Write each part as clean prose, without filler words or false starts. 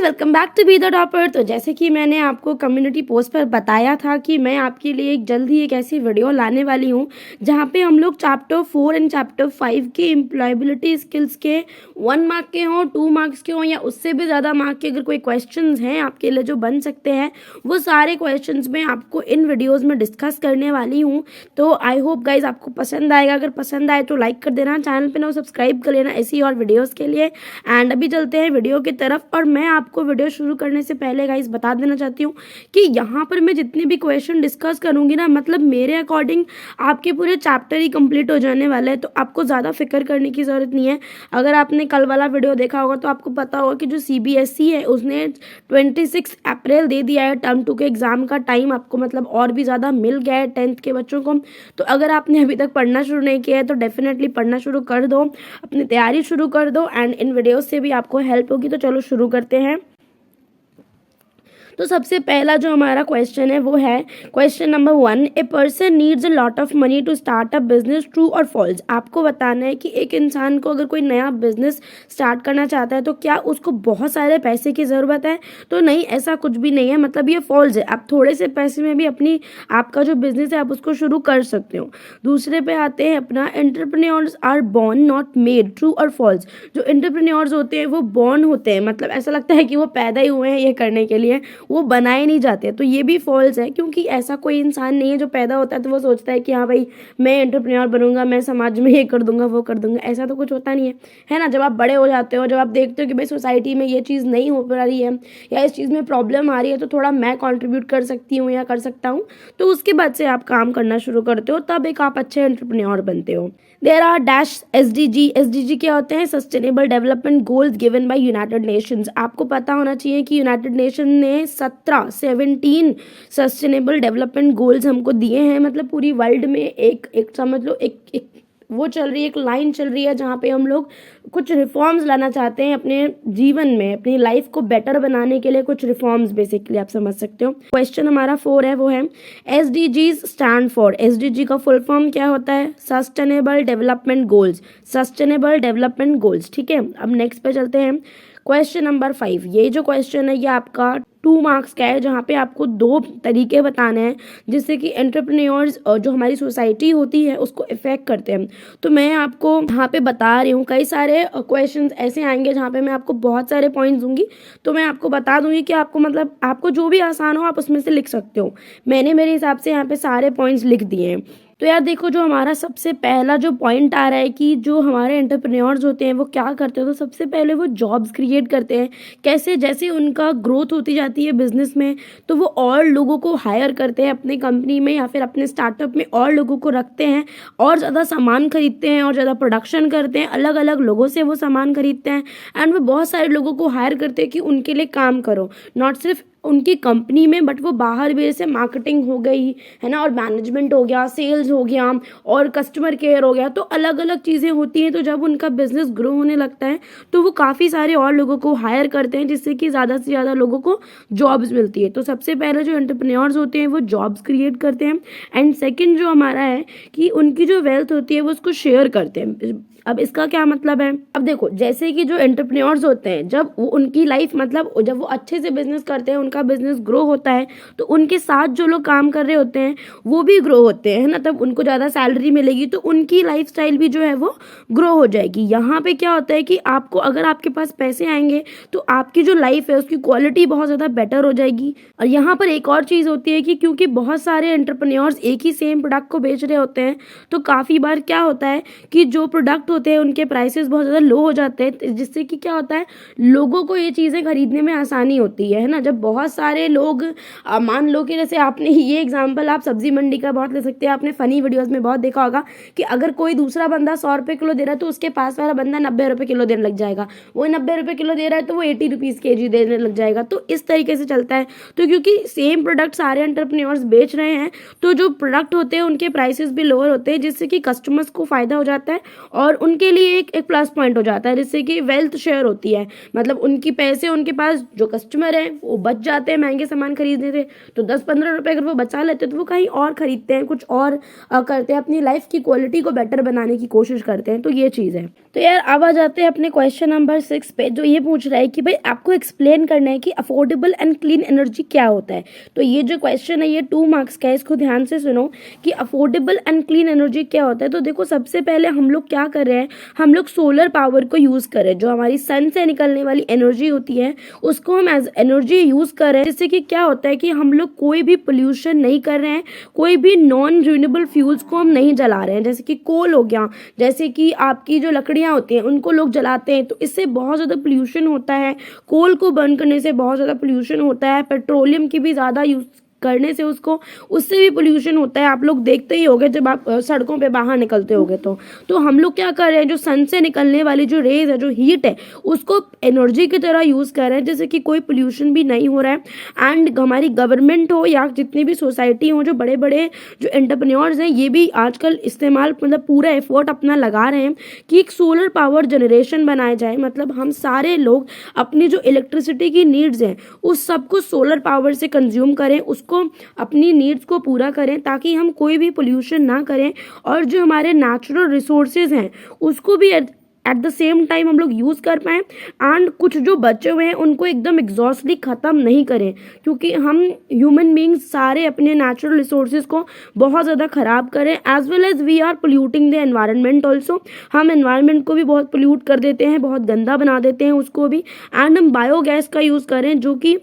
Guys welcome back to be the topper. तो जैसे कि मैंने आपको कम्युनिटी पोस्ट पर बताया था कि मैं आपके लिए जल्द ही एक ऐसी वीडियो लाने वाली हूँ जहाँ पे हम लोग चैप्टर 4 एंड चैप्टर 5 के एम्प्लॉयबिलिटी स्किल्स के 1 मार्क के हों, 2 मार्क्स के हों या उससे भी ज़्यादा मार्क के अगर कोई क्वेश्चंस हैं आपके लिए जो बन सकते हैं, वो सारे क्वेश्चंस मैं आपको इन वीडियोज़ में डिस्कस करने वाली हूँ। तो आई होप गाइज आपको पसंद आएगा। अगर पसंद आए तो लाइक कर देना, चैनल पर ना सब्सक्राइब कर लेना ऐसी और वीडियोज़ के लिए। एंड अभी चलते हैं वीडियो की तरफ। और मैं आपको वीडियो शुरू करने से पहले गाइस बता देना चाहती हूँ कि यहाँ पर मैं जितने भी क्वेश्चन डिस्कस करूँगी ना, मतलब मेरे अकॉर्डिंग आपके पूरे चैप्टर ही कंप्लीट हो जाने वाले हैं, तो आपको ज़्यादा फिक्र करने की ज़रूरत नहीं है। अगर आपने कल वाला वीडियो देखा होगा तो आपको पता होगा कि जो CBSE है उसने 26 अप्रैल दे दिया है टर्म 2 के एग्ज़ाम का टाइम आपको, मतलब और भी ज़्यादा मिल गया है 10th के बच्चों को। तो अगर आपने अभी तक पढ़ना शुरू नहीं किया है तो डेफिनेटली पढ़ना शुरू कर दो, अपनी तैयारी शुरू कर दो एंड इन वीडियोस से भी आपको हेल्प होगी। तो चलो शुरू करते हैं। तो सबसे पहला जो हमारा क्वेश्चन है वो है question number 1, a person needs a lot of money to start a business, true और फॉल्स। आपको बताना है कि एक इंसान को अगर कोई नया बिजनेस स्टार्ट करना चाहता है तो क्या उसको बहुत सारे पैसे की ज़रूरत है? तो नहीं, ऐसा कुछ भी नहीं है, मतलब ये फॉल्स है। आप थोड़े से पैसे में भी अपनी आपका जो बिजनेस है आप उसको शुरू कर सकते हो। दूसरे पे आते हैं अपना, entrepreneurs are born not made, true और फॉल्स। जो एंटरप्रेन्योर्स होते हैं वो बॉर्न होते हैं, मतलब ऐसा लगता है कि वो पैदा ही हुए हैं ये करने के लिए, वो बनाए नहीं जाते। तो ये भी फॉल्स है, क्योंकि ऐसा कोई इंसान नहीं है जो पैदा होता है तो वो सोचता है कि हाँ भाई मैं एंटरप्रेन्योर बनूंगा, मैं समाज में ये कर दूंगा वो कर दूंगा। ऐसा तो कुछ होता नहीं है ना। जब आप बड़े हो जाते हो, जब आप देखते हो कि भाई सोसाइटी में ये चीज़ नहीं हो पा रही है या इस चीज़ में प्रॉब्लम आ रही है, तो थोड़ा मैं कॉन्ट्रीब्यूट कर सकती हूँ या कर सकता हूँ, तो उसके बाद से आप काम करना शुरू करते हो, तब एक आप अच्छे एंटरप्रेन्योर बनते हो। देयर आर डैश SDG क्या होते हैं? Sustainable development goals given by United Nations. आपको पता होना चाहिए कि यूनाइटेड नेशन ने 17 सस्टेनेबल डेवलपमेंट गोल्स हमको दिए हैं। मतलब पूरी वर्ल्ड में एक समझ लो एक वो चल रही है, एक लाइन चल रही है जहाँ पे हम लोग कुछ रिफॉर्म्स लाना चाहते हैं अपने जीवन में, अपनी लाइफ को बेटर बनाने के लिए कुछ रिफॉर्म्स, बेसिकली आप समझ सकते हो। क्वेश्चन हमारा 4 है, वो है SDGs स्टैंड फॉर। SDG का फुल फॉर्म क्या होता है? Sustainable development goals, sustainable development goals. ठीक है, अब नेक्स्ट पे चलते हैं। क्वेश्चन नंबर 5, ये जो क्वेश्चन है ये आपका 2 मार्क्स का है, जहाँ पे आपको 2 तरीके बताने हैं जिससे कि एंटरप्रेन्योर्स जो हमारी सोसाइटी होती है उसको इफेक्ट करते हैं। तो मैं आपको यहाँ पे बता रही हूँ, कई सारे क्वेश्चंस ऐसे आएंगे जहाँ पे मैं आपको बहुत सारे पॉइंट्स दूंगी, तो मैं आपको बता दूंगी कि आपको मतलब आपको जो भी आसान हो आप उसमें से लिख सकते हो। मैंने मेरे हिसाब से यहाँ पे सारे पॉइंट्स लिख दिए हैं। तो यार देखो, जो हमारा सबसे पहला जो पॉइंट आ रहा है कि जो हमारे एंटरप्रेन्योर्स होते हैं वो क्या करते हैं, तो सबसे पहले वो जॉब्स क्रिएट करते हैं। कैसे? जैसे उनका ग्रोथ होती जाती है बिजनेस में तो वो और लोगों को हायर करते हैं अपनी कंपनी में या फिर अपने स्टार्टअप में, और लोगों को रखते हैं और ज़्यादा सामान खरीदते हैं और ज़्यादा प्रोडक्शन करते हैं, अलग अलग लोगों से वो सामान खरीदते हैं एंड वो बहुत सारे लोगों को हायर करते हैं कि उनके लिए काम करो। नॉट सिर्फ उनकी कंपनी में बट वो बाहर भी, जैसे मार्केटिंग हो गई है ना, और मैनेजमेंट हो गया, सेल्स हो गया और कस्टमर केयर हो गया, तो अलग अलग चीज़ें होती हैं। तो जब उनका बिजनेस ग्रो होने लगता है तो वो काफ़ी सारे और लोगों को हायर करते हैं जिससे कि ज़्यादा से ज़्यादा लोगों को जॉब्स मिलती है। तो सबसे पहले जो एंटरप्रेन्योर्स होते हैं वो जॉब्स क्रिएट करते हैं एंड सेकेंड जो हमारा है कि उनकी जो वेल्थ होती है वो उसको शेयर करते हैं। अब इसका क्या मतलब है? अब देखो, जैसे कि जो एंटरप्रेन्योर्स होते हैं जब वो उनकी लाइफ, मतलब जब वो अच्छे से बिजनेस करते हैं, उनका बिजनेस ग्रो होता है, तो उनके साथ जो लोग काम कर रहे होते हैं वो भी ग्रो होते हैं, है ना। तब उनको ज़्यादा सैलरी मिलेगी तो उनकी लाइफस्टाइल भी जो है वो ग्रो हो जाएगी। यहाँ पे क्या होता है कि आपको, अगर आपके पास पैसे आएंगे तो आपकी जो लाइफ है उसकी क्वालिटी बहुत ज़्यादा बेटर हो जाएगी। और यहाँ पर एक और चीज़ होती है कि क्योंकि बहुत सारे एंटरप्रेन्योर्स एक ही सेम प्रोडक्ट को बेच रहे होते हैं, तो काफ़ी बार क्या होता है कि जो प्रोडक्ट होते हैं उनके प्राइसेस बहुत ज़्यादा लो हो जाते हैं, जिससे कि क्या होता है, लोगों को ये चीज़ें खरीदने में आसानी होती है ना। जब बहुत सारे लोग, मान लो कि जैसे आपने ये एग्जांपल आप सब्जी मंडी का बहुत ले सकते हैं, आपने फनी वीडियोस में बहुत देखा होगा कि अगर कोई दूसरा बंदा 100 रुपये किलो दे रहा है तो उसके पास वाला बंदा 90 रुपये किलो देने लग जाएगा। वो 90 रुपये किलो दे रहा है तो वो 80 रुपीज़ kg देने लग जाएगा। तो इस तरीके से चलता है। तो क्योंकि सेम प्रोडक्ट सारे एंटरप्रेन्योर्स बेच रहे हैं तो जो प्रोडक्ट होते हैं उनके प्राइसेस भी लोअर होते हैं, जिससे कि कस्टमर्स को फ़ायदा हो जाता है और उनके लिए एक प्लस पॉइंट हो जाता है, जिससे कि वेल्थ शेयर होती है। मतलब उनकी पैसे उनके पास जो कस्टमर हैं वो बच जाते हैं महंगे सामान खरीदने से, तो 10-15 रुपए अगर वो बचा लेते हैं तो वो कहीं और खरीदते हैं, कुछ और करते हैं, अपनी लाइफ की क्वालिटी को बेटर बनाने की कोशिश करते हैं। तो ये चीज़ है। तो यार अब आ जाते हैं अपने क्वेश्चन नंबर 6 पे, जो ये पूछ रहा है कि भाई आपको एक्सप्लेन करना है कि अफोर्डेबल एंड क्लीन एनर्जी क्या होता है। तो ये जो क्वेश्चन है ये 2 मार्क्स का है, इसको ध्यान से सुनो कि अफोर्डेबल एंड क्लीन एनर्जी क्या होता है। तो देखो, सबसे पहले हम लोग क्या कर रहे हैं, हम लोग सोलर पावर को यूज़ कर रहे हैं। जो हमारी सन से निकलने वाली एनर्जी होती है उसको हम एज एनर्जी यूज़ कर रहे हैं, जिससे कि क्या होता है कि हम लोग कोई भी पोल्यूशन नहीं कर रहे हैं, कोई भी नॉन रिन्यूएबल फ्यूल्स को हम नहीं जला रहे हैं, जैसे कि कोल हो गया, जैसे कि आपकी जो लकड़ियाँ होती हैं उनको लोग जलाते हैं, तो इससे बहुत ज़्यादा पोल्यूशन होता है। कोल को बर्न करने से बहुत ज़्यादा पोल्यूशन होता है। पेट्रोलियम की भी ज़्यादा यूज़ करने से उससे भी पोल्यूशन होता है। आप लोग देखते ही होंगे जब आप सड़कों पे बाहर निकलते होंगे तो हम लोग क्या कर रहे हैं, जो सन से निकलने वाली जो रेज है, जो हीट है, उसको एनर्जी की तरह यूज़ कर रहे हैं, जैसे कि कोई पोल्यूशन भी नहीं हो रहा है। एंड हमारी गवर्नमेंट हो या जितनी भी सोसाइटी हो, जो बड़े बड़े जो एंटरप्रेन्योर्स हैं, ये भी आजकल इस्तेमाल मतलब पूरा एफर्ट अपना लगा रहे हैं कि एक सोलर पावर जनरेशन बनाया जाए। मतलब हम सारे लोग अपनी जो इलेक्ट्रिसिटी की नीड्स हैं उस सबको सोलर पावर से कंज्यूम करें, उसको अपनी नीड्स को पूरा करें, ताकि हम कोई भी पोल्यूशन ना करें, और जो हमारे नेचुरल रिसोर्सेज हैं उसको भी एट द सेम टाइम हम लोग यूज़ कर पाएँ। एंड कुछ जो बचे हुए हैं उनको एकदम एग्जॉस्टली ख़त्म नहीं करें, क्योंकि हम ह्यूमन बींग्स सारे अपने नेचुरल रिसोर्सेज को बहुत ज़्यादा ख़राब करें, as well as we are polluting the environment also. हम एनवायरनमेंट को भी बहुत पोल्यूट कर देते हैं, बहुत गंदा बना देते हैं उसको भी। एंड हम बायोगैस का यूज़ करें, जो कि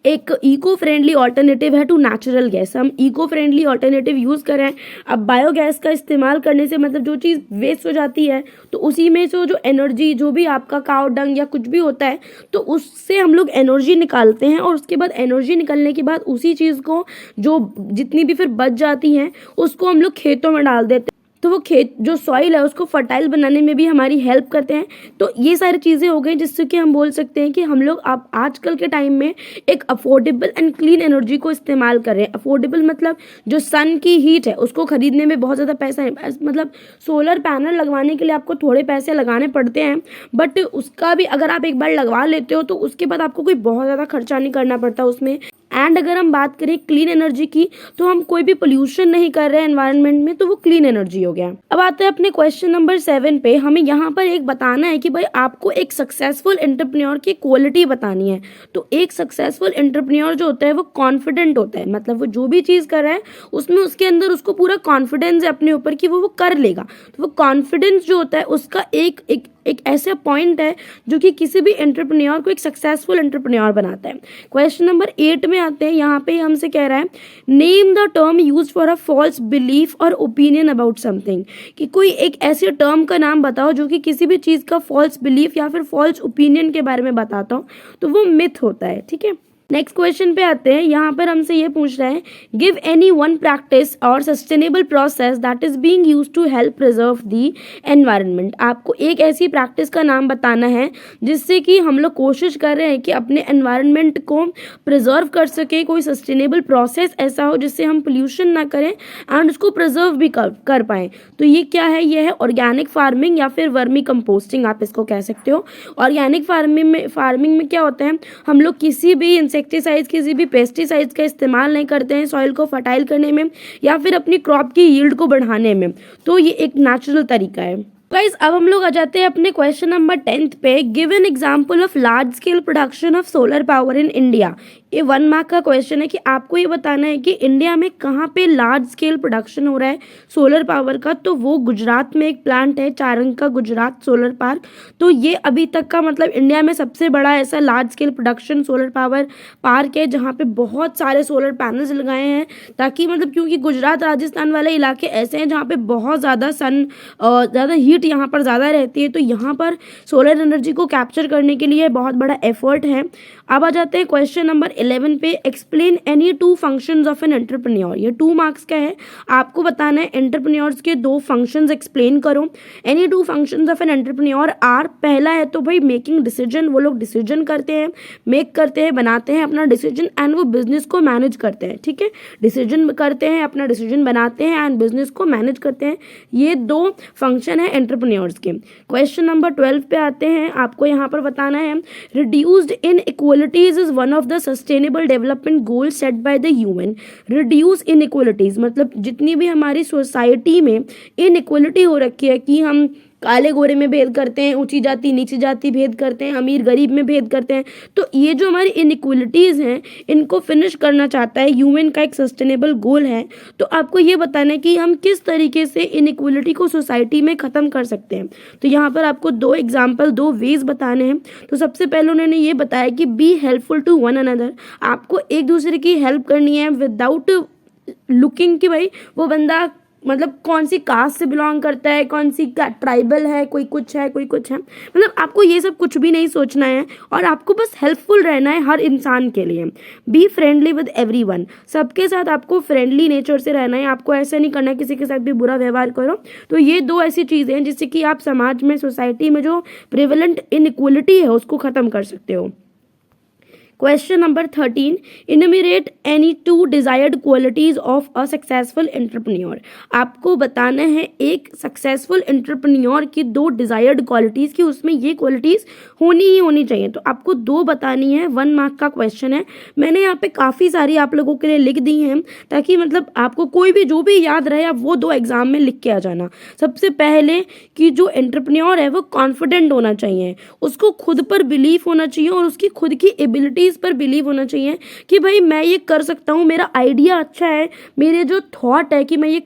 एक इको फ्रेंडली ऑल्टरनेटिव है टू नेचुरल गैस। हम इको फ्रेंडली ऑल्टरनेटिव यूज़ करें। अब बायोगैस का इस्तेमाल करने से मतलब जो चीज़ वेस्ट हो जाती है तो उसी में से जो एनर्जी, जो भी आपका काव डंग या कुछ भी होता है, तो उससे हम लोग एनर्जी निकालते हैं, और उसके बाद एनर्जी निकलने के बाद उसी चीज़ को जो जितनी भी फिर बच जाती हैं उसको हम लोग खेतों में डाल देते हैं। तो वो खेत जो सॉइल है उसको फर्टाइल बनाने में भी हमारी हेल्प करते हैं। तो ये सारी चीज़ें हो गई जिससे कि हम बोल सकते हैं कि हम लोग अब आजकल के टाइम में एक अफोर्डेबल एंड क्लीन एनर्जी को इस्तेमाल कर रहे हैं। अफोर्डेबल मतलब जो सन की हीट है उसको खरीदने में बहुत ज़्यादा पैसा है, मतलब सोलर पैनल लगवाने के लिए आपको थोड़े पैसे लगाने पड़ते हैं, बट उसका भी अगर आप एक बार लगवा लेते हो तो उसके बाद आपको कोई बहुत ज़्यादा खर्चा नहीं करना पड़ता उसमें। एंड अगर हम बात करें क्लीन एनर्जी की, तो हम कोई भी पोल्यूशन नहीं कर रहे हैं एनवायरनमेंट में, तो वो क्लीन एनर्जी हो गया। अब आते हैं अपने क्वेश्चन नंबर 7 पे। हमें यहाँ पर एक बताना है कि भाई आपको एक सक्सेसफुल एंटरप्रेन्योर की क्वालिटी बतानी है। तो एक सक्सेसफुल एंटरप्रेन्योर जो होता है वो कॉन्फिडेंट होता है, मतलब वो जो भी चीज़ कर रहा है उसमें उसके अंदर उसको पूरा कॉन्फिडेंस है अपने ऊपर कि वो कर लेगा। तो वो कॉन्फिडेंस जो होता है उसका एक ऐसा पॉइंट है जो कि किसी भी एंटरप्रेन्योर को एक सक्सेसफुल एंटरप्रेन्योर बनाता है। क्वेश्चन नंबर 8 में आते हैं। यहाँ पे हमसे कह रहा है name the term use for a false belief और ओपिनियन अबाउट समथिंग, कि कोई एक ऐसे टर्म का नाम बताओ जो कि किसी भी चीज़ का फॉल्स बिलीफ या फिर फॉल्स ओपिनियन के बारे में बताता हो, तो वो मिथ होता है। ठीक है, नेक्स्ट क्वेश्चन पे आते हैं। यहाँ पर हमसे ये पूछ रहा है गिव एनी वन प्रैक्टिस और sustainable process that is being used to help preserve the environment. आपको एक ऐसी प्रैक्टिस का नाम बताना है जिससे कि हम लोग कोशिश कर रहे हैं कि अपने एनवायरनमेंट को प्रिजर्व कर सके। कोई सस्टेनेबल प्रोसेस ऐसा हो जिससे हम पोल्यूशन ना करें एंड उसको प्रिजर्व भी कर पाएँ। तो ये क्या है, ये है ऑर्गेनिक फार्मिंग या फिर वर्मी कंपोस्टिंग आप इसको कह सकते हो। ऑर्गेनिक फार्मिंग में क्या होता है, हम लोग किसी भी इंसेक्टिसाइड्स, किसी भी पेस्टिसाइड्स का इस्तेमाल नहीं करते हैं सॉइल को फर्टाइल करने में या फिर अपनी क्रॉप की यील्ड को बढ़ाने में। तो ये एक नेचुरल तरीका है। गाइस अब हम लोग आ जाते हैं अपने क्वेश्चन नंबर 10 पे। Give an example of large scale production of solar power in India. ये 1 मार्क का क्वेश्चन है कि आपको ये बताना है कि इंडिया में कहाँ पे लार्ज स्केल प्रोडक्शन हो रहा है सोलर पावर का। तो वो गुजरात में एक प्लांट है, चारंग का गुजरात सोलर पार्क। तो ये अभी तक का मतलब इंडिया में सबसे बड़ा ऐसा large scale production solar power park है जहाँ पे बहुत सारे सोलर पैनल्स लगाए हैं, ताकि मतलब क्योंकि गुजरात राजस्थान वाले इलाके ऐसे हैं जहाँ पे बहुत ज़्यादा ज़्यादा हीट यहाँ पर ज़्यादा रहती है, तो यहाँ पर सोलर एनर्जी को कैप्चर करने के लिए बहुत बड़ा एफर्ट है। अब आ जाते हैं क्वेश्चन नंबर 11 पे। Explain any 2 functions of an entrepreneur. ये 2 मार्क्स का है, आपको बताना है एंटरप्रेन्योर्स के 2 फंक्शंस एक्सप्लेन करो। Any 2 functions of an entrepreneur are, पहला है तो भाई मेकिंग डिसीजन, वो लोग डिसीजन करते हैं, मेक करते हैं, बनाते हैं अपना डिसीजन एंड वो बिजनेस को मैनेज करते हैं। ठीक है, डिसीजन करते हैं, अपना डिसीजन बनाते हैं एंड बिजनेस को मैनेज करते हैं। ये 2 फंक्शन है एंटरप्रेन्योर्स के। क्वेश्चन नंबर 12 पे आते हैं। आपको यहाँ पर बताना है reduced in equalities is one of the sustainable development goal set by the UN. Reduce in equalities मतलब जितनी भी हमारी सोसाइटी में इनइक्वलिटी हो रखी है कि हम काले गोरे में भेद करते हैं, ऊंची जाति नीची जाति भेद करते हैं, अमीर गरीब में भेद करते हैं, तो ये जो हमारी इनइक्वलिटीज़ हैं इनको फिनिश करना चाहता है यूएन का एक सस्टेनेबल गोल है। तो आपको ये बताना है कि हम किस तरीके से इनइक्वलिटी को सोसाइटी में ख़त्म कर सकते हैं। तो यहाँ पर आपको दो एग्जाम्पल, दो वेज बताने हैं। तो सबसे पहले उन्होंने ये बताया कि be helpful to one another. आपको एक दूसरे की हेल्प करनी है विदाउट लुकिंग कि भाई वो बंदा मतलब कौन सी कास्ट से बिलोंग करता है, कौन सी ट्राइबल है, कोई कुछ है कोई कुछ है, मतलब आपको ये सब कुछ भी नहीं सोचना है और आपको बस हेल्पफुल रहना है हर इंसान के लिए। बी फ्रेंडली विद एवरीवन, सबके साथ आपको फ्रेंडली नेचर से रहना है, आपको ऐसा नहीं करना है किसी के साथ भी बुरा व्यवहार करो। तो ये दो ऐसी चीज़ें हैं जिससे कि आप समाज में, सोसाइटी में जो प्रिवेलेंट इनइक्वलिटी है उसको ख़त्म कर सकते हो। Question number 13, इनुमरेट any two desired qualities of a successful entrepreneur. आपको बताना है एक सक्सेसफुल एंटरप्रेन्योर की दो डिजायर्ड क्वालिटीज की उसमें ये क्वालिटीज होनी ही होनी चाहिए। तो आपको दो बतानी है, 1 मार्क का क्वेश्चन है। मैंने यहाँ पे काफ़ी सारी आप लोगों के लिए लिख दी हैं ताकि मतलब आपको कोई भी जो भी याद रहे आप वो दो एग्जाम में लिख के आ जाना। सबसे पहले कि जो एंटरप्रेन्योर है वो कॉन्फिडेंट होना चाहिए, उसको खुद पर बिलीव होना चाहिए और उसकी खुद की एबिलिटी पर बिलीव होना चाहिए कि भाई मैं ये कर सकता हूँ, मेरा आइडिया अच्छा है, मेरे जो थॉट है कि मैं ये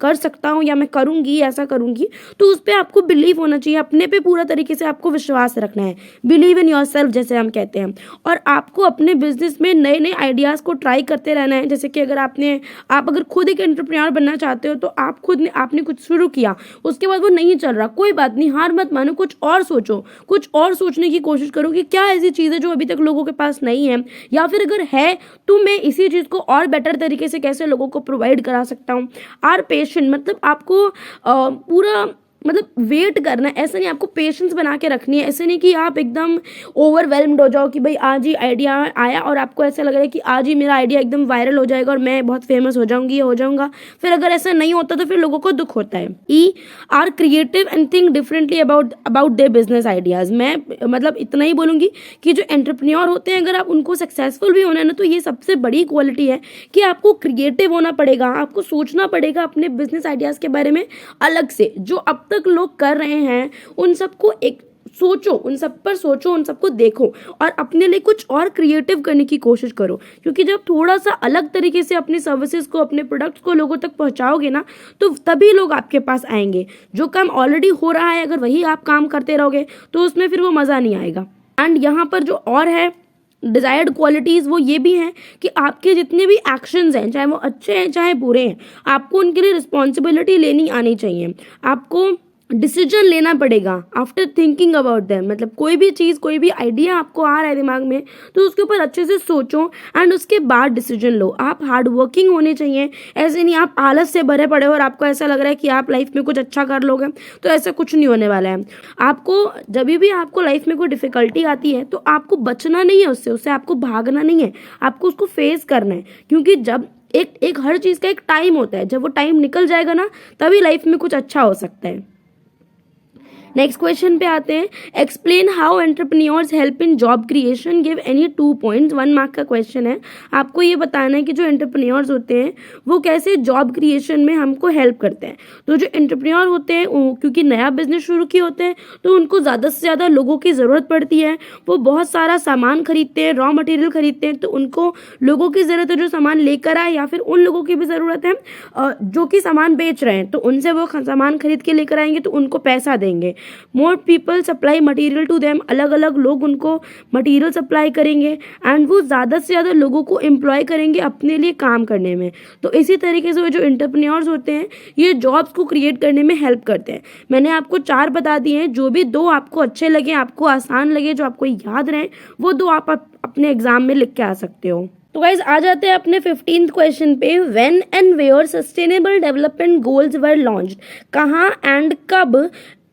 कर सकता हूँ या मैं करूँगी, ऐसा करूँगी, तो उस पर आपको बिलीव होना चाहिए। अपने पे पूरा तरीके से आपको विश्वास रखना है, बिलीव इन योरसेल्फ जैसे हम कहते हैं। और आपको अपने बिजनेस में नए नए आइडियाज़ को ट्राई करते रहना है। जैसे कि अगर आप अगर खुद एक एंटरप्रेन्योर बनना चाहते हो तो आपने कुछ शुरू किया, उसके बाद वो नहीं चल रहा, कोई बात नहीं, हार मत मानो, कुछ और सोचो, कुछ और सोचने की कोशिश करो कि क्या ऐसी चीज़ है जो अभी तक लोगों के पास नहीं है, या फिर अगर है तो मैं इसी चीज को और बेटर तरीके से कैसे लोगों को प्रोवाइड करा सकता हूँ। आर पेशेंट मतलब आपको पूरा मतलब वेट करना है, ऐसा नहीं, आपको पेशेंस बना के रखनी है। ऐसे नहीं कि आप एकदम ओवरवेल्म्ड हो जाओ कि भाई आज ही आइडिया आया और आपको ऐसा लग रहा है कि आज ही मेरा आइडिया एकदम वायरल हो जाएगा और मैं बहुत फेमस हो जाऊंगी, हो जाऊंगा। फिर अगर ऐसा नहीं होता तो फिर लोगों को दुख होता है। E R creative and think differently about their business ideas. मैं मतलब इतना ही बोलूँगी कि जो एंटरप्रेन्योर होते हैं अगर आप उनको सक्सेसफुल भी होना है ना, तो ये सबसे बड़ी क्वालिटी है कि आपको क्रिएटिव होना पड़ेगा, आपको सोचना पड़ेगा अपने बिजनेस आइडियाज़ के बारे में अलग से। जो अब तक लोग कर रहे हैं उन सबको एक सोचो, उन सब पर सोचो, उन सबको देखो और अपने लिए कुछ और क्रिएटिव करने की कोशिश करो। क्योंकि जब थोड़ा सा अलग तरीके से अपनी सर्विसेज को, अपने प्रोडक्ट्स को लोगों तक पहुंचाओगे ना, तो तभी लोग आपके पास आएंगे। जो काम ऑलरेडी हो रहा है अगर वही आप काम करते रहोगे तो उसमें फिर वो मज़ा नहीं आएगा। एंड यहाँ पर जो और है डिजायर्ड क्वालिटीज़ वो ये भी हैं कि आपके जितने भी एक्शंस हैं, चाहे वो अच्छे हैं चाहे बुरे हैं, आपको उनके लिए रिस्पॉन्सिबिलिटी लेनी आनी चाहिए। आपको डिसीजन लेना पड़ेगा आफ्टर थिंकिंग अबाउट दैम। मतलब कोई भी चीज़, कोई भी आइडिया आपको आ रहा है दिमाग में तो उसके ऊपर अच्छे से सोचो एंड उसके बाद डिसीजन लो। आप हार्ड वर्किंग होने चाहिए, ऐसे नहीं आप आलस से भरे पड़े हो और आपको ऐसा लग रहा है कि आप लाइफ में कुछ अच्छा कर लोगे, तो ऐसा कुछ नहीं होने वाला है। आपको जब भी आपको लाइफ में कोई डिफिकल्टी आती है तो आपको बचना नहीं है उससे आपको भागना नहीं है, आपको उसको फेस करना है। क्योंकि जब एक हर चीज़ का एक टाइम होता है, जब वो टाइम निकल जाएगा ना तभी लाइफ में कुछ अच्छा हो सकता है। नेक्स्ट क्वेश्चन पे आते हैं। Explain how entrepreneurs help in job creation, give any 2 points. 1 mark का क्वेश्चन है। आपको ये बताना है कि जो एंटरप्रेन्योर्स होते हैं वो कैसे जॉब क्रिएशन में हमको हेल्प करते हैं। तो जो एंटरप्रेन्योर होते हैं क्योंकि नया बिजनेस शुरू किए होते हैं तो उनको ज़्यादा से ज़्यादा लोगों की ज़रूरत पड़ती है। वो बहुत सारा सामान खरीदते हैं, रॉ मटेरियल खरीदते हैं, तो उनको लोगों की ज़रूरत है जो सामान लेकर आए, या फिर उन लोगों की भी ज़रूरत है जो कि सामान बेच रहे हैं, तो उनसे वो सामान खरीद के लेकर आएंगे तो उनको पैसा देंगे। More people supply material to them, अलग अलग लोग उनको मटेरियल सप्लाई करेंगे एंड वो ज़्यादा से ज़्यादा लोगों को एम्प्लॉय करेंगे अपने लिए काम करने में। तो इसी तरीके से जो एंटरप्रेन्योर्स होते हैं ये जॉब्स को क्रिएट करने में हेल्प करते हैं। मैंने आपको 4 बता दिए हैं, जो भी 2 आपको अच्छे लगे, आपको आसान लगे, जो आपको याद रहे, वो 2 आप अपने एग्जाम में लिख के आ सकते हो। तो गाइज आ जाते हैं अपने 15th क्वेश्चन पे। When and where sustainable development goals were launched, कहाँ एंड कब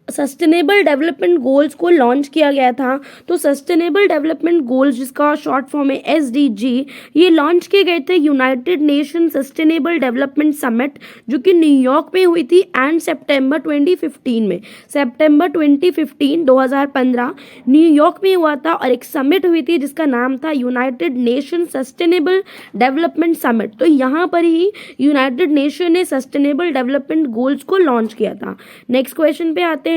सस्टेनेबल डेवलपमेंट गोल्स को लॉन्च किया गया था। तो सस्टेनेबल डेवलपमेंट गोल्स, जिसका शॉर्ट फॉर्म है SDG, ये लॉन्च किए गए थे United Nation sustainable development summit, जो कि न्यूयॉर्क में हुई थी एंड सितंबर 2015 में। सितंबर 2015 न्यूयॉर्क में हुआ था और एक समिट हुई थी जिसका नाम था United Nation sustainable development summit. तो यहाँ पर ही यूनाइटेड नेशन ने सस्टेनेबल डेवलपमेंट गोल्स को लॉन्च किया था। नेक्स्ट क्वेश्चन पे आते हैं।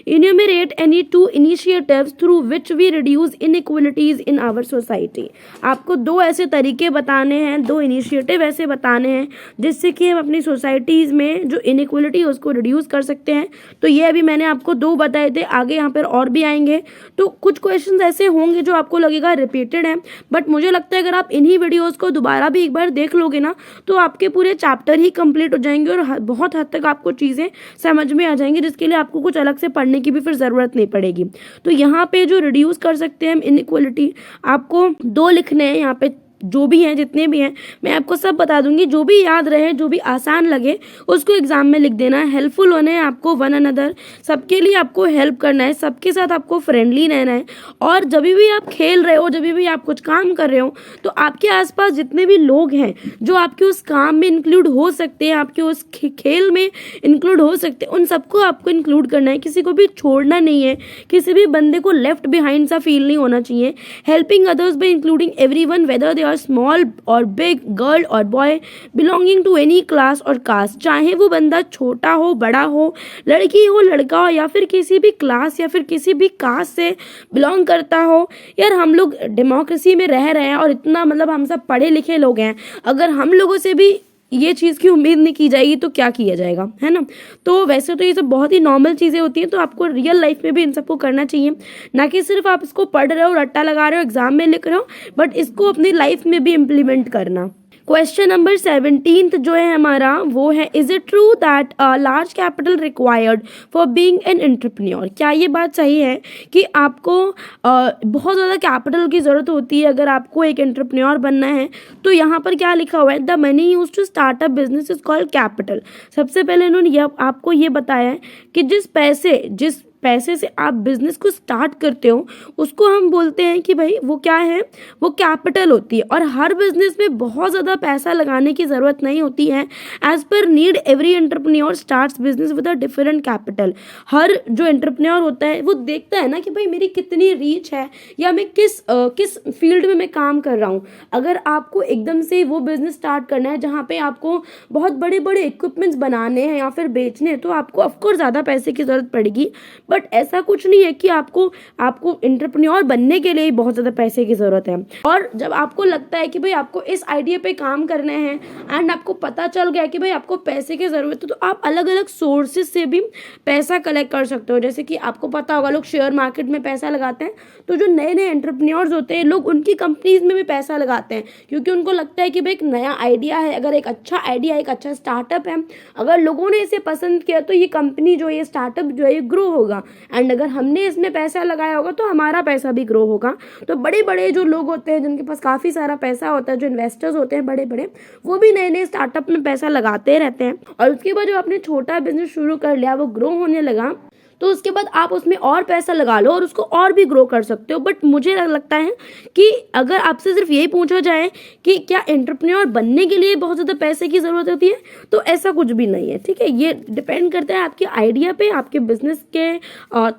Enumerate any 2 initiatives through which we reduce inequalities in our society। आपको 2 ऐसे तरीके बताने हैं, 2 इनिशिएटिव ऐसे बताने हैं जिससे कि हम अपनी सोसाइटीज़ में जो इनइक्वलिटी है उसको रिड्यूस कर सकते हैं। तो ये अभी मैंने आपको 2 बताए थे, आगे यहाँ पर और भी आएंगे। तो कुछ क्वेश्चन ऐसे होंगे जो आपको लगेगा रिपीटेड है, बट मुझे लगता है अगर आप इन्हीं वीडियोज़ को दोबारा भी एक बार देख लोगे ना तो आपके पूरे चैप्टर ही कंप्लीट हो जाएंगे और बहुत हद तक आपको चीज़ें समझ में आ जाएंगी, जिसके लिए आपको कुछ अलग से पढ़ने की भी फिर ज़रूरत नहीं पड़ेगी। तो यहाँ पे जो रिड्यूस कर सकते हैं हम इनइक्वलिटी, आपको 2 लिखने हैं यहाँ पे, जो भी हैं जितने भी हैं मैं आपको सब बता दूंगी। जो भी याद रहे, जो भी आसान लगे उसको एग्जाम में लिख देना है। हेल्पफुल होने हैं आपको, वन अनदर, सबके लिए आपको हेल्प करना है, सबके साथ आपको फ्रेंडली रहना है। और जब भी आप खेल रहे हो, जब भी आप कुछ काम कर रहे हो, तो आपके आसपास जितने भी लोग हैं जो आपके उस काम में इंक्लूड हो सकते हैं, आपके उस खेल में इंक्लूड हो सकते हैं, उन सबको आपको इंक्लूड करना है। किसी को भी छोड़ना नहीं है, किसी भी बंदे को लेफ्ट बिहाइंड सा फील नहीं होना चाहिए। Helping others by including everyone whether they small और बिग, गर्ल और boy, belonging to any class और कास्ट, चाहे वो बंदा छोटा हो, बड़ा हो, लड़की हो, लड़का हो, या फिर किसी भी क्लास या फिर किसी भी कास्ट से बिलोंग करता हो। यार हम लोग डेमोक्रेसी में रह रहे हैं और इतना मतलब हम सब पढ़े लिखे लोग हैं, अगर हम लोगों से भी ये चीज़ की उम्मीद नहीं की जाएगी तो क्या किया जाएगा, है ना। तो वैसे तो ये सब बहुत ही नॉर्मल चीज़ें होती हैं, तो आपको रियल लाइफ में भी इन सबको करना चाहिए, ना कि सिर्फ आप इसको पढ़ रहे हो, रट्टा लगा रहे हो, एग्जाम में लिख रहे हो, बट इसको अपनी लाइफ में भी इम्प्लीमेंट करना। क्वेश्चन नंबर 17 जो है हमारा वो है, is it true that a large capital required for being an entrepreneur. क्या ये बात सही है कि आपको बहुत ज़्यादा कैपिटल की ज़रूरत होती है अगर आपको एक एंटरप्रेन्योर बनना है। तो यहाँ पर क्या लिखा हुआ है, the money use to start a business is called capital. सबसे पहले इन्होंने आपको ये बताया है कि जिस पैसे से आप बिजनेस को स्टार्ट करते हो उसको हम बोलते हैं कि भाई वो क्या है, वो कैपिटल होती है। और हर बिजनेस में बहुत ज़्यादा पैसा लगाने की ज़रूरत नहीं होती है। As per need every entrepreneur starts business with a different capital. हर जो एंटरप्रेन्योर होता है वो देखता है ना कि भाई मेरी कितनी रीच है या मैं किस फील्ड में मैं काम कर रहा हूँ। अगर आपको एकदम से वो बिजनेस स्टार्ट करना है जहाँ पे आपको बहुत बड़े बड़े इक्विपमेंट्स बनाने हैं या फिर बेचने हैं, तो आपको ऑफकोर्स ज़्यादा पैसे की ज़रूरत पड़ेगी। बट ऐसा कुछ नहीं है कि आपको एंटरप्रेन्योर बनने के लिए बहुत ज़्यादा पैसे की ज़रूरत है। और जब आपको लगता है कि भाई आपको इस आइडिया पे काम करने हैं एंड आपको पता चल गया कि भाई आपको पैसे की ज़रूरत है, तो आप अलग अलग सोर्सेज से भी पैसा कलेक्ट कर सकते हो। जैसे कि आपको पता होगा लोग शेयर मार्केट में पैसा लगाते हैं, तो जो नए नए एंटरप्रेन्योर्स होते हैं लोग उनकी कंपनीज में भी पैसा लगाते हैं, क्योंकि उनको लगता है कि भाई एक नया आइडिया है, अगर एक अच्छा आइडिया, एक अच्छा स्टार्टअप है, अगर लोगों ने इसे पसंद किया तो ये कंपनी जो ये स्टार्टअप जो है ये ग्रो होगा, एंड अगर हमने इसमें पैसा लगाया होगा तो हमारा पैसा भी ग्रो होगा। तो बड़े बड़े जो लोग होते हैं जिनके पास काफ़ी सारा पैसा होता है, जो इन्वेस्टर्स होते हैं बड़े बड़े, वो भी नए नए स्टार्टअप में पैसा लगाते रहते हैं। और उसके बाद जब आपने छोटा बिजनेस शुरू कर लिया, वो ग्रो होने लगा, तो उसके बाद आप उसमें और पैसा लगा लो और उसको और भी ग्रो कर सकते हो। बट मुझे लगता है कि अगर आपसे सिर्फ यही पूछा जाए कि क्या एंटरप्रेन्योर बनने के लिए बहुत ज़्यादा पैसे की ज़रूरत होती है, तो ऐसा कुछ भी नहीं है। ठीक है, ये डिपेंड करता है आपके आइडिया पे, आपके बिजनेस के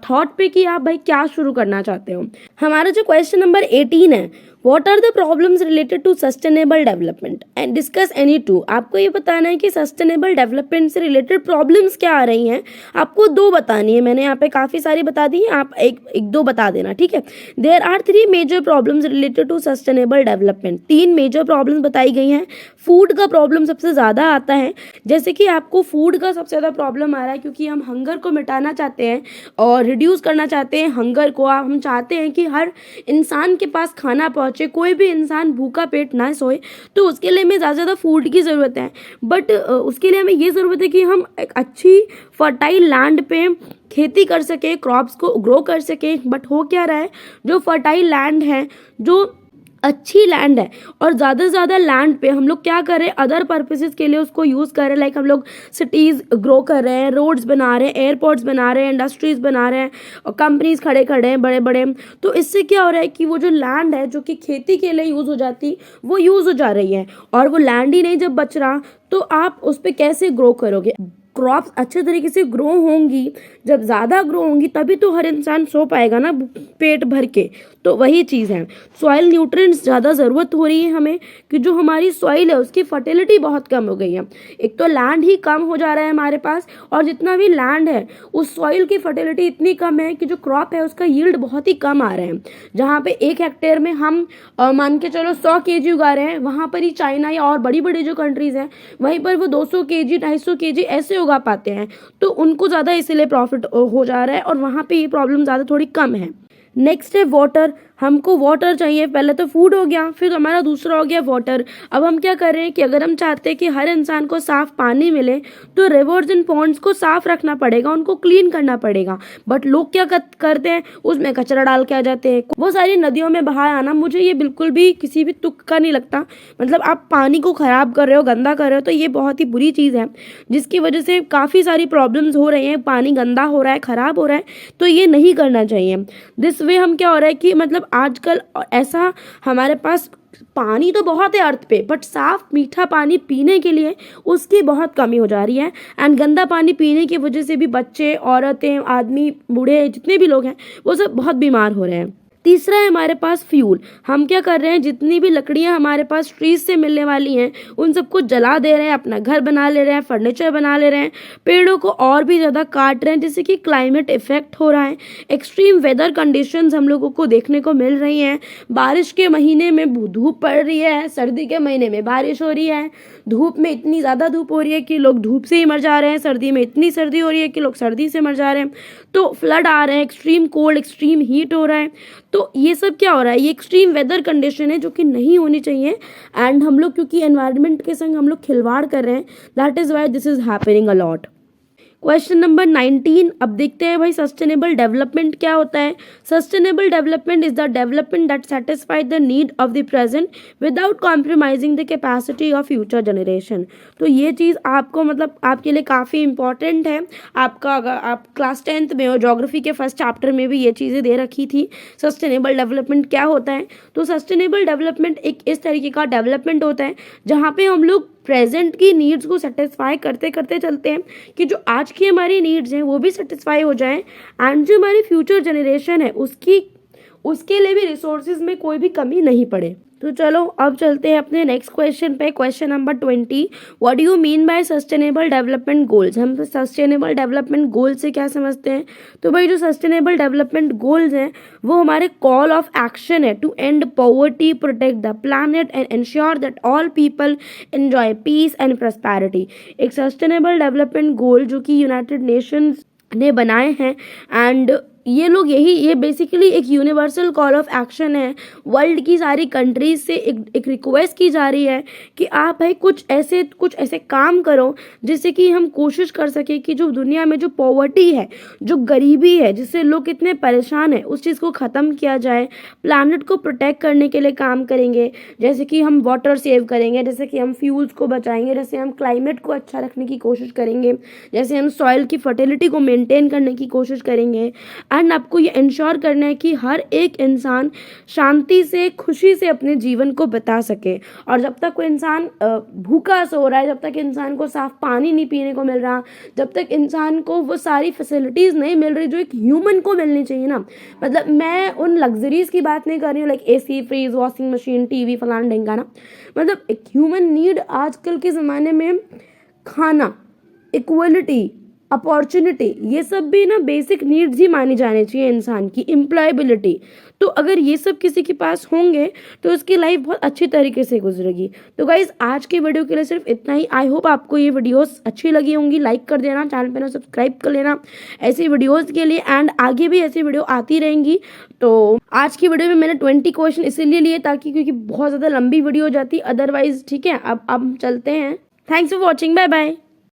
थॉट पे कि आप भाई क्या शुरू करना चाहते हो। हमारा जो क्वेश्चन नंबर 18 है, What are the problems related to sustainable development and discuss any two। आपको ये बताना है कि सस्टेनेबल डेवलपमेंट से रिलेटेड प्रॉब्लम्स क्या आ रही हैं। आपको 2 बतानी है, मैंने यहाँ पे काफ़ी सारी बता दी हैं, आप एक 2 बता देना। ठीक है, there are 3 major problems related to sustainable development. 3 major problems बताई गई हैं। फूड का प्रॉब्लम सबसे ज़्यादा आता है, जैसे कि आपको फूड का सबसे ज़्यादा प्रॉब्लम आ रहा है क्योंकि हम हंगर को मिटाना चाहते हैं और रिड्यूस करना चाहते हैं हंगर को। हम चाहते हैं कि हर इंसान के पास खाना पहुँचे, कोई भी इंसान भूखा पेट ना सोए, तो उसके लिए हमें ज़्यादा ज़्यादा फूड की ज़रूरत है। बट उसके लिए हमें ये ज़रूरत है कि हम एक अच्छी फर्टाइल लैंड पे खेती कर सके, क्रॉप्स को ग्रो कर सके। बट हो क्या रहा है, जो फर्टाइल लैंड है, जो अच्छी लैंड है और ज़्यादा से ज़्यादा लैंड पे हम लोग क्या कर रहे हैं, अदर पर्पसेस के लिए उसको यूज़ कर रहे हैं। लाइक हम लोग सिटीज़ ग्रो कर रहे हैं, रोड्स बना रहे हैं, एयरपोर्ट्स बना रहे हैं, इंडस्ट्रीज़ बना रहे हैं और कंपनीज खड़े खड़े हैं बड़े बड़े। तो इससे क्या हो रहा है कि वो जो लैंड है जो कि खेती के लिए यूज़ हो जाती वो यूज़ हो जा रही है, और वो लैंड ही नहीं जब बच रहा तो आप उस पर कैसे ग्रो करोगे। क्रॉप्स अच्छे तरीके से ग्रो होंगी, जब ज़्यादा ग्रो होंगी तभी तो हर इंसान सो पाएगा ना पेट भर के। तो वही चीज़ है, सॉइल न्यूट्रिएंट्स ज़्यादा ज़रूरत हो रही है हमें, कि जो हमारी सॉइल है उसकी फर्टिलिटी बहुत कम हो गई है। एक तो लैंड ही कम हो जा रहा है हमारे पास, और जितना भी लैंड है उस सॉइल की फर्टिलिटी इतनी कम है कि जो क्रॉप है उसका यील्ड बहुत ही कम आ रहे हैं। जहाँ पे 1 हेक्टेयर में हम मान के चलो 100 kg उगा रहे हैं, वहाँ पर ही चाइना या और बड़ी बड़ी जो कंट्रीज़ हैं वहीं पर वो 200 kg 250 kg ऐसे उगा पाते हैं, तो उनको ज़्यादा इसीलिए प्रॉफिट हो जा रहा है, और वहाँ पे ये प्रॉब्लम ज़्यादा थोड़ी कम है। नेक्स्ट है वाटर। हमको वाटर चाहिए, पहले तो फूड हो गया, फिर हमारा दूसरा हो गया वाटर। अब हम क्या कर रहे हैं कि अगर हम चाहते हैं कि हर इंसान को साफ पानी मिले तो रिवर्स एंड पॉन्ड्स को साफ रखना पड़ेगा, उनको क्लीन करना पड़ेगा। बट लोग क्या करते हैं, उसमें कचरा डाल के आ जाते हैं। वो सारी नदियों में बहा आना मुझे ये बिल्कुल भी किसी भी तुक का नहीं लगता। मतलब आप पानी को खराब कर रहे हो, गंदा कर रहे हो, तो ये बहुत ही बुरी चीज़ है, जिसकी वजह से काफ़ी सारी प्रॉब्लम्स हो रही हैं। पानी गंदा हो रहा है, खराब हो रहा है, तो ये नहीं करना चाहिए। दिस वे हम क्या हो रहा है कि मतलब आजकल ऐसा हमारे पास पानी तो बहुत है अर्थ पे, बट साफ मीठा पानी पीने के लिए उसकी बहुत कमी हो जा रही है। एंड गंदा पानी पीने की वजह से भी बच्चे, औरतें, आदमी, बूढ़े, जितने भी लोग हैं वो सब बहुत बीमार हो रहे हैं। तीसरा है हमारे पास फ्यूल। हम क्या कर रहे हैं, जितनी भी लकड़ियां हमारे पास ट्रीज से मिलने वाली हैं उन सबको जला दे रहे हैं, अपना घर बना ले रहे हैं, फर्नीचर बना ले रहे हैं, पेड़ों को और भी ज़्यादा काट रहे हैं, जिससे कि क्लाइमेट इफेक्ट हो रहा है। एक्सट्रीम वेदर कंडीशंस हम लोगों को देखने को मिल रही हैं। बारिश के महीने में धूप पड़ रही है, सर्दी के महीने में बारिश हो रही है। धूप में इतनी ज़्यादा धूप हो रही है कि लोग धूप से ही मर जा रहे हैं, सर्दी में इतनी सर्दी हो रही है कि लोग सर्दी से मर जा रहे हैं। तो फ्लड आ रहे हैं, एक्सट्रीम कोल्ड, एक्सट्रीम हीट हो रहा है। तो ये सब क्या हो रहा है, ये एक्सट्रीम वेदर कंडीशन है जो कि नहीं होनी चाहिए। एंड हम लोग क्योंकि एनवायरनमेंट के संग हम लोग खिलवाड़ कर रहे हैं, that is why this is happening a lot. Question number 19। अब देखते हैं भाई सस्टेनेबल डेवलपमेंट क्या होता है। Sustainable development is the development that satisfy the need of the present without compromising the capacity of future generation. तो ये चीज़ आपको मतलब आपके लिए काफ़ी इंपॉर्टेंट है। आपका अगर आप क्लास 10th में हो, ज्योग्राफी के फर्स्ट चैप्टर में भी ये चीज़ें दे रखी थी, सस्टेनेबल डेवलपमेंट क्या होता है। तो सस्टेनेबल डेवलपमेंट एक इस तरीके का डेवलपमेंट होता है जहाँ पे हम लोग प्रेजेंट की नीड्स को सेटिस्फाई करते करते चलते हैं, कि जो आज की हमारी नीड्स हैं वो भी सेटिस्फाई हो जाए, एंड जो हमारी फ्यूचर जनरेशन है उसके लिए भी रिसोर्सेज में कोई भी कमी नहीं पड़े। तो चलो अब चलते हैं अपने नेक्स्ट क्वेश्चन पे। Question number 20। What do you mean by sustainable development goals. हम सस्टेनेबल डेवलपमेंट गोल से क्या समझते हैं। तो भाई जो सस्टेनेबल डेवलपमेंट गोल्स हैं वो हमारे कॉल ऑफ एक्शन है to end poverty, protect the planet and ensure that all people enjoy peace and prosperity. एक सस्टेनेबल डेवलपमेंट गोल जो कि यूनाइटेड नेशंस ने बनाए हैं, एंड ये बेसिकली एक यूनिवर्सल कॉल ऑफ एक्शन है। वर्ल्ड की सारी कंट्रीज से एक रिक्वेस्ट की जा रही है कि आप भाई कुछ ऐसे काम करो जिससे कि हम कोशिश कर सके कि जो दुनिया में जो पॉवर्टी है, जो गरीबी है, जिससे लोग इतने परेशान हैं, उस चीज़ को ख़त्म किया जाए। प्लानट को प्रोटेक्ट करने के लिए काम करेंगे, जैसे कि हम वाटर सेव करेंगे, जैसे कि हम फ्यूल्स को बचाएंगे, जैसे हम क्लाइमेट को अच्छा रखने की कोशिश करेंगे, जैसे हम सॉइल की फर्टिलिटी को मेंटेन करने की कोशिश करेंगे। एंड आपको ये इंश्योर करना है कि हर एक इंसान शांति से, खुशी से अपने जीवन को बिता सके। और जब तक कोई इंसान भूखा सो रहा है, जब तक इंसान को साफ पानी नहीं पीने को मिल रहा, जब तक इंसान को वो सारी फैसिलिटीज़ नहीं मिल रही जो एक ह्यूमन को मिलनी चाहिए ना। मतलब मैं उन लग्जरीज़ की बात नहीं कर रही हूँ, like AC, fridge, washing machine, TV, फलाना ढिंगाना। मतलब एक ह्यूमन नीड आजकल के ज़माने में खाना, इक्वलिटी, अपॉर्चुनिटी, ये सब भी ना बेसिक नीड्स ही मानी जानी चाहिए इंसान की। एम्प्लॉयबिलिटी, तो अगर ये सब किसी के पास होंगे तो उसकी लाइफ बहुत अच्छी तरीके से गुजरेगी। तो गाइज आज के वीडियो के लिए सिर्फ इतना ही। आई होप आपको ये वीडियोस अच्छी लगी होंगी। लाइक कर देना, चैनल पे ना सब्सक्राइब कर लेना ऐसी वीडियोस के लिए, एंड आगे भी ऐसी वीडियो आती रहेंगी। तो आज की वीडियो में मैंने 20 क्वेश्चन इसीलिए लिए ताकि, क्योंकि बहुत ज़्यादा लंबी वीडियो हो जाती अदरवाइज। ठीक है, अब चलते हैं। Thanks for watching, bye bye.